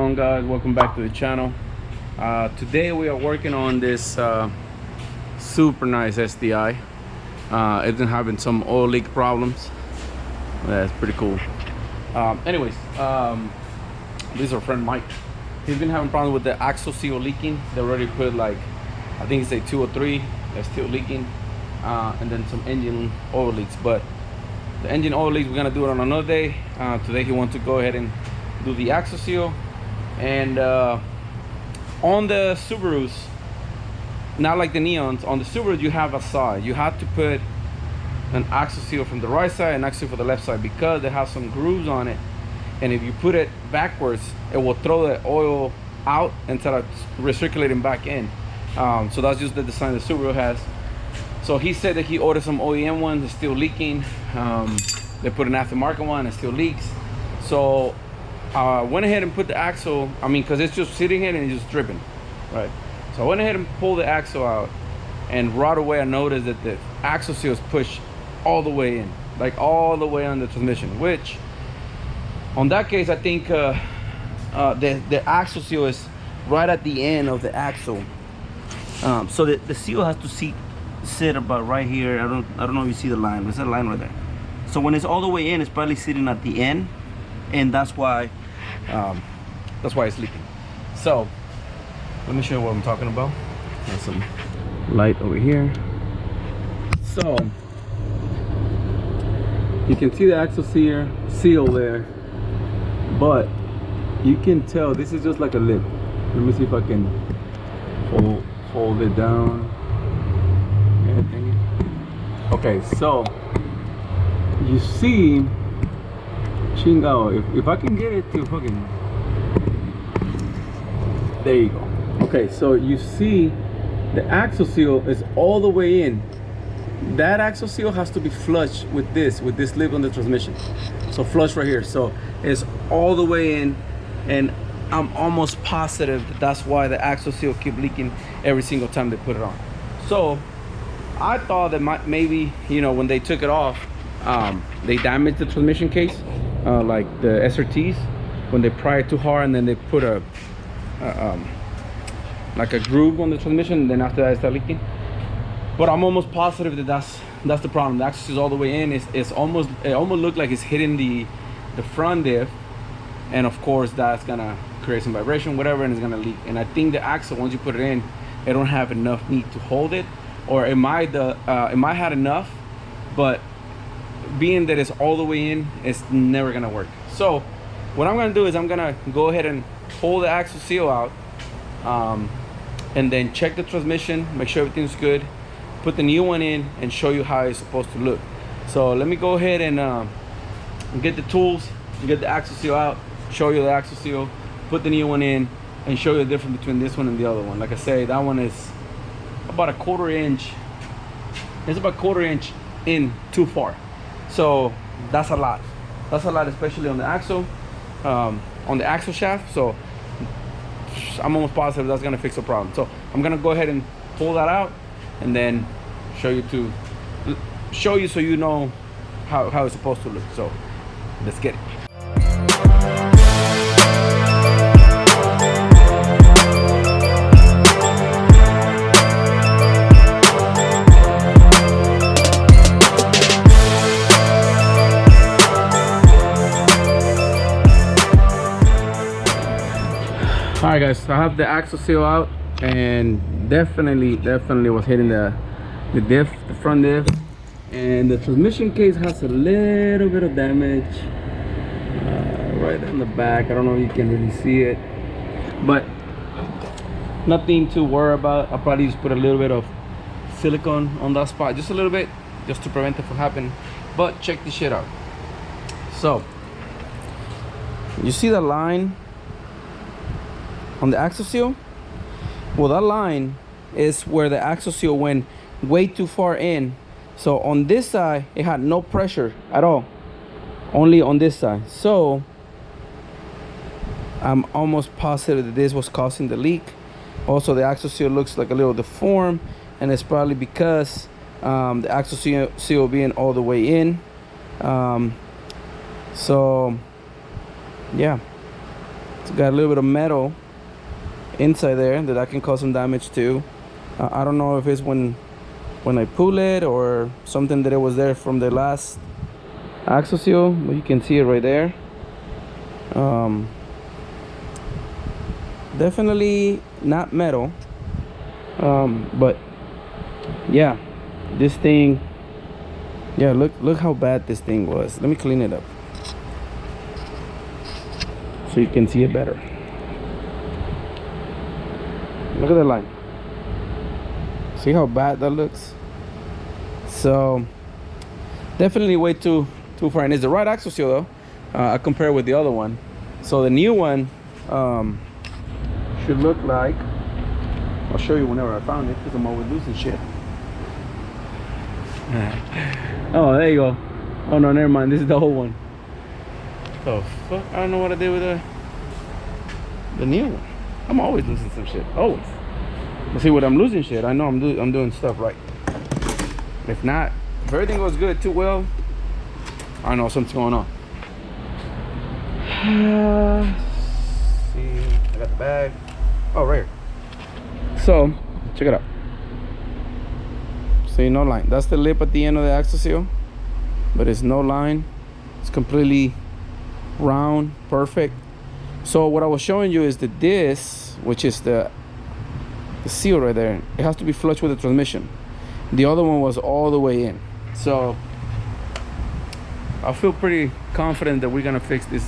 on, guys? Welcome back to the channel. Today we are working on this super nice SDI. It's been having some oil leak problems. That's pretty cool. Anyways, this is our friend Mike. He's been having problems with the Axel Seal leaking. They already put, like, I think it's a 2 or 3 that's still leaking, and then some engine oil leaks. But the engine oil leaks, we're gonna do it on another day. Today he wants to go ahead and do the Axel Seal. And on the Subarus, not like the Neons, on the Subaru you have a side. You have to put an Axel Seal from the right side and Axel Seal for the left side, because they have some grooves on it, and if you put it backwards, it will throw the oil out instead of recirculating back in. So that's just the design the Subaru has. So he said that he ordered some OEM ones that's still leaking. They put an aftermarket one and still leaks. So went ahead and put the axle, because it's just sitting here and it's just dripping, right? So I went ahead and pulled the axle out, and right away I noticed that the axle seal is pushed all the way in, like all the way on the transmission, which on that case I think the axle seal is right at the end of the axle. So the seal has to sit about right here. I don't know if you see the line. There's a line right there. So when it's all the way in, it's probably sitting at the end, and that's why it's leaking. So let me show you what I'm talking about. There's some light over here. So you can see the axle seal there, but you can tell this is just like a lip. Let me see if I can hold it down. Okay, so you see, chingao, if I can get it to fucking, there you go. Okay, so you see the axle seal is all the way in. That axle seal has to be flush with this lip on the transmission. So flush right here. So it's all the way in, and I'm almost positive that that's why the axle seal keep leaking every single time they put it on. So I thought that maybe, when they took it off, they damaged the transmission case, like the SRTs, when they pry it too hard, and then they put like a groove on the transmission, and then after that it started leaking. But I'm almost positive that that's the problem. The axle is all the way in. It almost looked like it's hitting the front diff, and of course that's gonna create some vibration, whatever, and it's gonna leak. And I think the axle, once you put it in, it don't have enough meat to hold it, or it might had enough, but being that it's all the way in, it's never gonna work. So what I'm gonna do is I'm gonna go ahead and pull the axle seal out, and then check the transmission, make sure everything's good, put the new one in, and show you how it's supposed to look. So let me go ahead and get the tools, get the axle seal out, show you the axle seal, put the new one in, and show you the difference between this one and the other one. Like I say, that one is about a 1/4 inch. It's about 1/4 inch in too far. So that's a lot. That's a lot, especially on the axle shaft. So I'm almost positive that's gonna fix the problem. So I'm gonna go ahead and pull that out, and then show you so you know how it's supposed to look. So let's get it. All right, guys, so I have the axle seal out, and definitely was hitting the front diff, and the transmission case has a little bit of damage right in the back. I don't know if you can really see it, but nothing to worry about. I'll probably just put a little bit of silicone on that spot, just a little bit, just to prevent it from happening. But check this shit out. So you see the line on the axle seal? Well, that line is where the axle seal went way too far in. So on this side, it had no pressure at all, only on this side. So I'm almost positive that this was causing the leak. Also, the axle seal looks like a little deformed, and it's probably because the axle seal being all the way in. So yeah, It's got a little bit of metal inside there that can cause some damage too. I don't know if it's when I pull it or something that it was there from the last axle seal, but you can see it right there. Definitely not metal, but yeah, this thing, yeah, look how bad this thing was. Let me clean it up so you can see it better. Look at the line. See how bad that looks? So definitely way too far, and it's the right axle seal though. I compare it with the other one. So the new one should look like, I'll show you whenever I found it, because I'm always losing shit. Oh, there you go. Oh no, never mind, this is the whole one. The fuck? I don't know what I did with the new one. I'm always losing some shit, always. Let's see what I'm losing shit. I know I'm doing stuff right. If not, if everything goes good too well, I know something's going on. See, I got the bag. Oh, right here. So, check it out. See, no line. That's the lip at the end of the axle seal, but it's no line. It's completely round, perfect. So what I was showing you is that this, which is the seal right there, it has to be flush with the transmission. The other one was all the way in. So I feel pretty confident that we're gonna fix this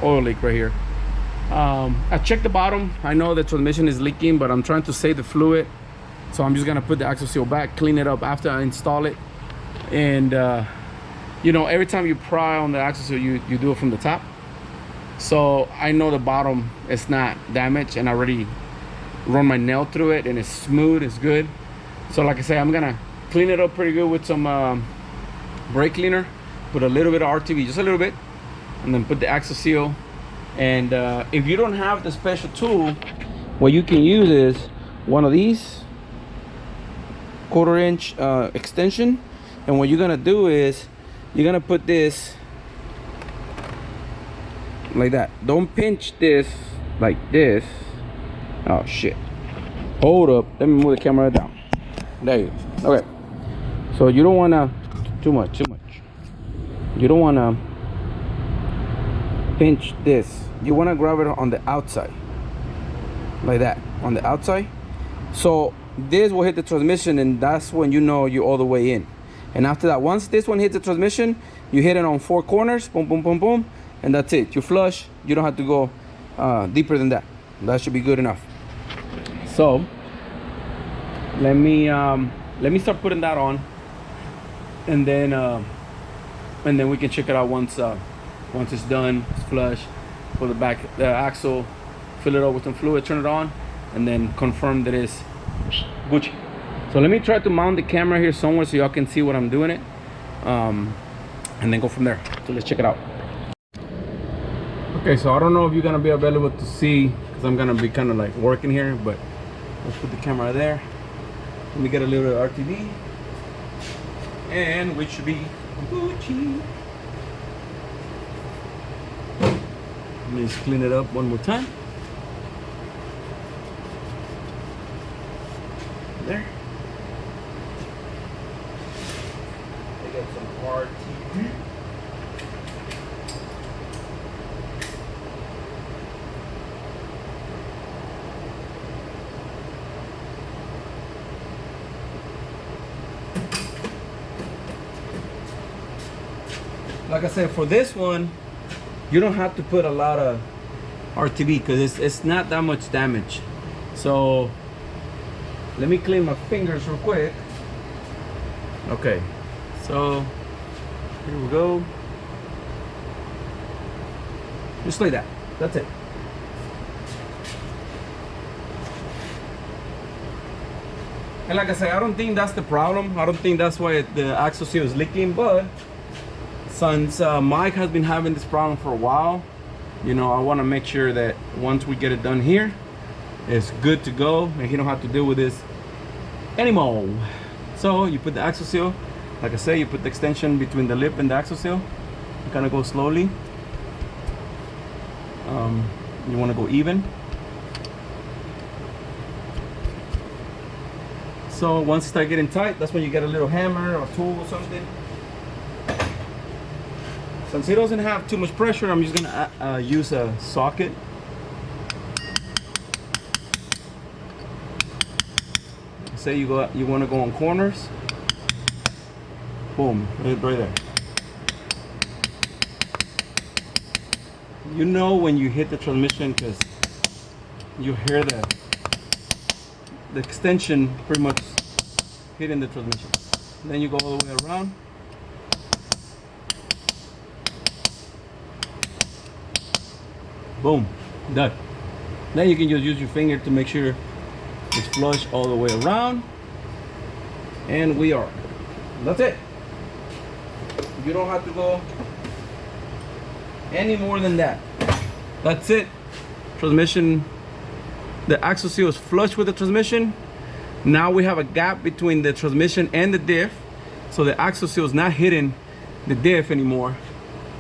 oil leak right here. I checked the bottom. I know the transmission is leaking, but I'm trying to save the fluid, so I'm just gonna put the axle seal back, clean it up after I install it. And you know, every time you pry on the axle seal, you do it from the top. So I know the bottom is not damaged, and I already run my nail through it, and it's smooth, it's good. So like I say, I'm gonna clean it up pretty good with some brake cleaner, put a little bit of RTV, just a little bit, and then put the axle seal. And if you don't have the special tool, what you can use is one of these 1/4 inch extension. And what you're gonna do is you're gonna put this like that. Don't pinch this like this. Oh shit, hold up, let me move the camera down. There you go. Okay, so you don't want to too much. You don't want to pinch this. You want to grab it on the outside like that, on the outside. So this will hit the transmission, and that's when you know you're all the way in. And after that, once this one hits the transmission, you hit it on 4 corners, boom boom boom boom, and that's it. You flush. You don't have to go deeper than that. That should be good enough. So let me start putting that on, and then we can check it out once it's done. It's flush. Pull the back axle, fill it up with some fluid, turn it on, and then confirm that it's Gucci. So let me try to mount the camera here somewhere so y'all can see what I'm doing it, and then go from there. So let's check it out. Okay, so I don't know if you're gonna be available to see, because I'm gonna be kind of like working here, but let's put the camera there. Let me get a little bit of RTV, and we should be Gucci. Let me just clean it up one more time. There. I got some RTV. Like I said, for this one, you don't have to put a lot of RTV because it's not that much damage. So let me clean my fingers real quick. Okay, so here we go. Just like that. That's it. And like I said, I don't think that's the problem. I don't think that's why the axle seal is leaking, but since Mike has been having this problem for a while, you know, I want to make sure that once we get it done here, it's good to go and he don't have to deal with this anymore. So you put the axle seal, like I say, you put the extension between the lip and the axle seal. You kind of go slowly. You want to go even. So once you start getting tight, that's when you get a little hammer or tool or something. Since it doesn't have too much pressure, I'm just gonna use a socket. Say you want to go on corners. Boom, right there. You know when you hit the transmission because you hear the extension pretty much hitting the transmission. Then you go all the way around. Boom, done. Then you can just use your finger to make sure it's flush all the way around. And we are. That's it. You don't have to go any more than that. That's it. Transmission, the axle seal is flush with the transmission. Now we have a gap between the transmission and the diff, so the axle seal is not hitting the diff anymore.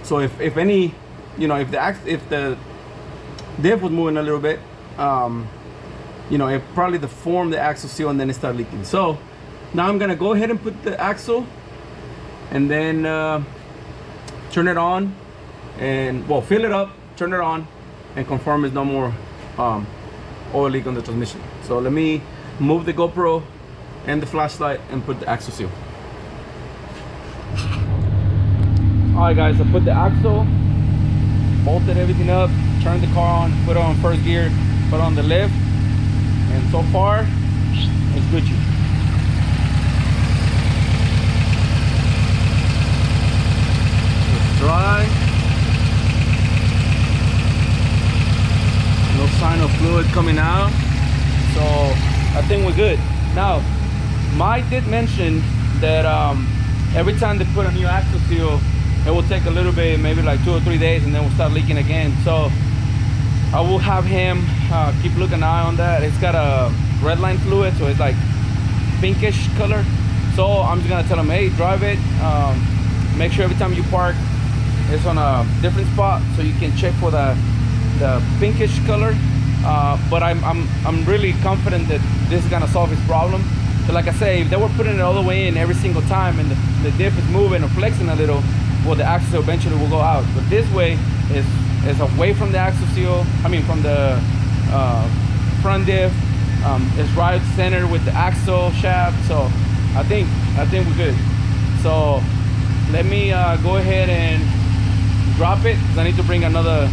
So if any, you know, if the diff was moving a little bit, you know, it probably deformed the axle seal and then it started leaking. So now I'm gonna go ahead and put the axle and then turn it on and, well, fill it up, turn it on, and confirm there's no more oil leak on the transmission. So let me move the GoPro and the flashlight and put the axle seal. All right guys, I put the axle, bolted everything up, turned the car on, put it on first gear, put on the lift, and so far it's Gucci. It's dry. No sign of fluid coming out, so I think we're good. Now, Mike did mention that every time they put a new axle seal, it will take a little bit, maybe like 2 or 3 days, and then we'll start leaking again. So I will have him keep looking an eye on that. It's got a red line fluid, so it's like pinkish color. So I'm just gonna tell him, hey, drive it. Make sure every time you park, it's on a different spot, so you can check for the pinkish color. But I'm really confident that this is gonna solve his problem. So like I say, if they were putting it all the way in every single time and the diff is moving or flexing a little, well, the axle seal eventually will go out. But this way is away from the axle seal, I mean from the front diff. It's right center with the axle shaft. So I think we're good. So let me go ahead and drop it, because I need to bring another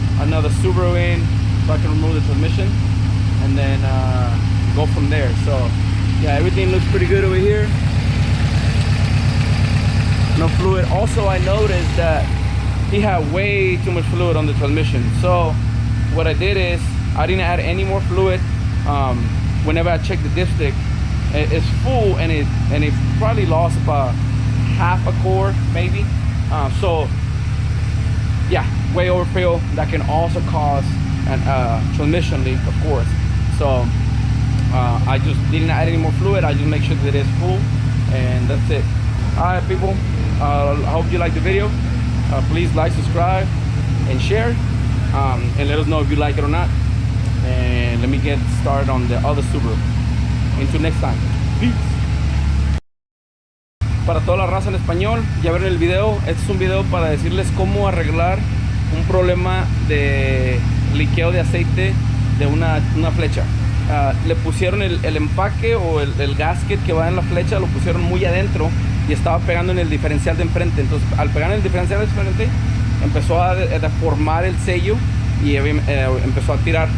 Subaru in so I can remove the transmission and then go from there. So yeah, everything looks pretty good over here. No fluid. Also, I noticed that he had way too much fluid on the transmission. So what I did is I didn't add any more fluid. Whenever I checked the dipstick, it's full, and it probably lost about half a core maybe. So yeah, way overfill. That can also cause a transmission leak, of course. So I just didn't add any more fluid. I just make sure that it's full, and that's it. All right, people. I hope you like the video. Please like, subscribe, and share, and let us know if you like it or not. And let me get started on the other Subaru. Until next time. Peace. Para toda la raza en español, ya vieron el video. Este es un video para decirles cómo arreglar un problema de liqueo de aceite de una flecha. Le pusieron el empaque o el gasket que va en la flecha, lo pusieron muy adentro y estaba pegando en el diferencial de enfrente. Entonces, al pegar en el diferencial de enfrente, empezó a deformar el sello y empezó a tirar.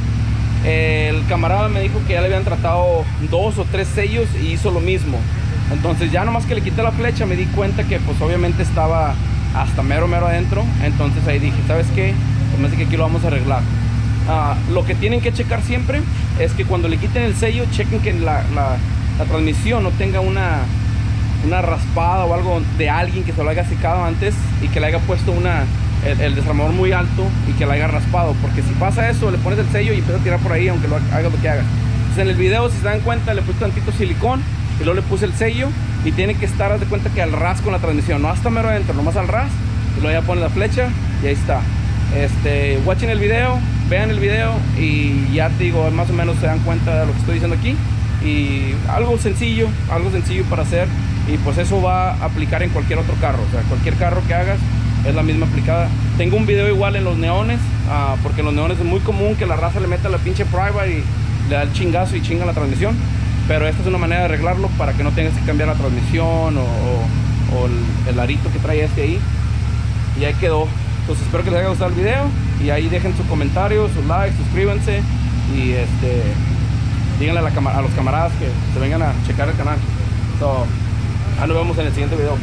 El camarada me dijo que ya le habían tratado 2 o 3 sellos y hizo lo mismo. Entonces ya nomás que le quité la flecha me di cuenta que pues obviamente estaba hasta mero adentro. Entonces ahí dije, ¿sabes qué? Pues me dice que aquí lo vamos a arreglar. Lo que tienen que checar siempre es que cuando le quiten el sello, chequen que la transmisión no tenga una raspada o algo de alguien que se lo haya secado antes y que le haya puesto el desarmador muy alto y que la haya raspado, porque si pasa eso, le pones el sello y empieza a tirar por ahí aunque haga lo que haga. Entonces en el video, si se dan cuenta, le puse tantito silicón y luego le puse el sello, y tiene que estar, haz de cuenta que al ras con la transmisión, no hasta mero adentro, nomás al ras, y luego ya pone la flecha y ahí está. watchen el video, vean el video y ya te digo, más o menos se dan cuenta de lo que estoy diciendo aquí. Y algo sencillo para hacer, y pues eso va a aplicar en cualquier otro carro. O sea, cualquier carro que hagas es la misma aplicada. Tengo un video igual en los neones, porque en los neones es muy común que la raza le meta la pinche prueba y le da el chingazo y chinga la transmisión. Pero esta es una manera de arreglarlo para que no tengas que cambiar la transmisión o el arito que trae ahí. Y ahí quedó. Entonces espero que les haya gustado el video, y ahí dejen sus comentarios, sus likes, suscríbanse y díganle a los camaradas que se vengan a checar el canal. Nos vemos en el siguiente video.